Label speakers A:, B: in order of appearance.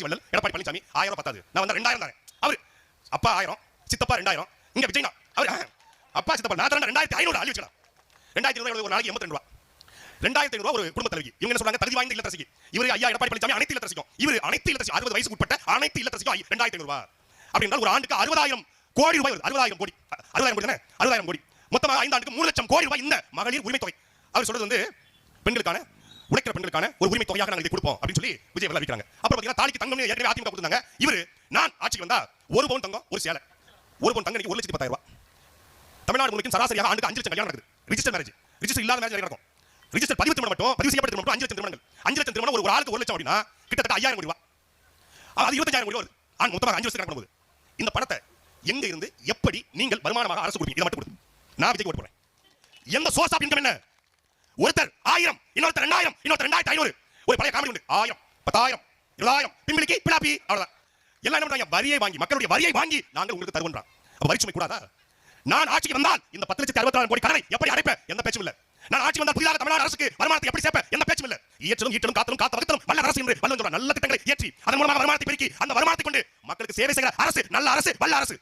A: வள்ளல் எடப்பாடி பழனிசாமி 1000 பத்தாது, நான் வந்தா 2000 தரேன். அவரு அப்பா 1000, சித்தப்பா 2000, இங்க விஜய்னா அவரு அப்பா சித்தப்பா நான் தரேன் 2500 அள்ளி வச்சுக்கலாம். 2500 ஒரு நாளைக்கு 82 ரூபாய். 2500 ஒரு குடும்ப தலைவி. இவங்க என்ன சொல்றாங்க? தகுதி வாய்ந்த இல்லத்தரசிக்கு. இவரு ஐயா எடப்பாடி பழனிசாமி அனைத்து இல்லத்தரசிக்கும். இவரு அனைத்து இல்லத்தரசி 60 வயசுக்கு உட்பட்ட அனைத்து இல்லத்தரசிக்கும் 2500 ரூபாய். அப்படின்னா ஒரு ஆண்டுக்கு 60000 கோடி ரூபாய் வருது. 60000 கோடி 60000 கோடி தானே? 60000 கோடி மொத்தமா 5 ஆண்டுக்கு 3 லட்சம் கோடி ரூபாய் இந்த மகளிர் உரிமை தொகை. அவர் சொல்றது வந்து பெண்களுக்கான உழைக்கிற பெண்களுக்கான ஒரு உரிமை தொகையாக நாங்கள் இதை கொடுப்போம் அப்படின்னு சொல்லி விஜய் அவர்கள் அறிவிக்கிறாங்க. அப்புறம் பாத்தீங்கன்னா தாலிக்கு தங்கம் ஏற்கனவே அதிமுக கொடுத்தாங்க. இவரு நான் ஆட்சிக்கு வந்தா 1 பவுன் தங்கம் ஒரு சேலை, 1 பவுன் தங்கம் 1,10,000 ரூபாய். தமிழ்நாடு முழுக்க சராசரியாக ஆண்டுக்கு 5 லட்சம் கல்யாணம் நடக்குது. ரிஜிஸ்டர் மேரேஜ், ரிஜிஸ்டர் இல்லாத மேரேஜ் நடக்கும். ரிஜிஸ்டர் பதிவு திருமணம் மட்டும், பதிவு செய்யப்பட்ட திருமணம் 5 லட்சம் திருமணங்கள். 5 லட்சம் திருமணம் ஒரு ஆளுக்கு 1 லட்சம் அப்படின்னா கிட்டத்தட்ட 5000 கோடி ரூபாய். அது 25000 கோடி வருது. மொத்தமாக 5 வருஷம் கணக்கு பண்ணும்போது இந்த பணத்தை எங்க இருந்து எப்படி நீங்கள் வருமானமாக அரசு கொடுப்பீங்க? இதை மட்டும் கொடுங்க. நான் விஜய்க்கு ஓட்டு போடுறேன். எந்த சோர்ஸ் ஆஃப் இன்கம் என்ன? ஒருத்தர் 1000, இன்னொருத்தர் 2000, இன்னொருத்தர் 2500. ஒரு பழைய காமெடி உண்டு. 1000, 10000, 20000 பின்பிலிக்கு பிளாப்பி அவ்வளவுதான். எல்லாம் என்ன பண்றாங்க? வரியை வாங்கி, மக்களுடைய வரியை வாங்கி நாங்கள் உங்களுக்கு தருவோம்ன்றான். அப்ப வரி சுமை கூடாதா? நான் ஆட்சிக்கு வந்தால் இந்த 10,64,000 கோடி கடனை எப்படி அடைப்பேன்? எந்த பேச்சும் இல்ல. நான் ஆட்சி வந்தால் புதிதாக தமிழ்நாடு அரசுக்கு வருமானத்தை எப்படி சேர்ப்பேன்? எந்த பேச்சும் இல்ல. ஈட்டலும் ஈட்டலும் காத்தலும் காத்த வகுத்தலும் வல்ல அரசு என்று வல்ல நல்ல திட்டங்களை ஏற்றி அதன் மூலமாக வருமானத்தை பெருக்கி அந்த வருமானத்தை கொண்டு மக்களுக்கு சேவை செய்கிற அரசு நல்ல அரசு, வல்ல அரசு.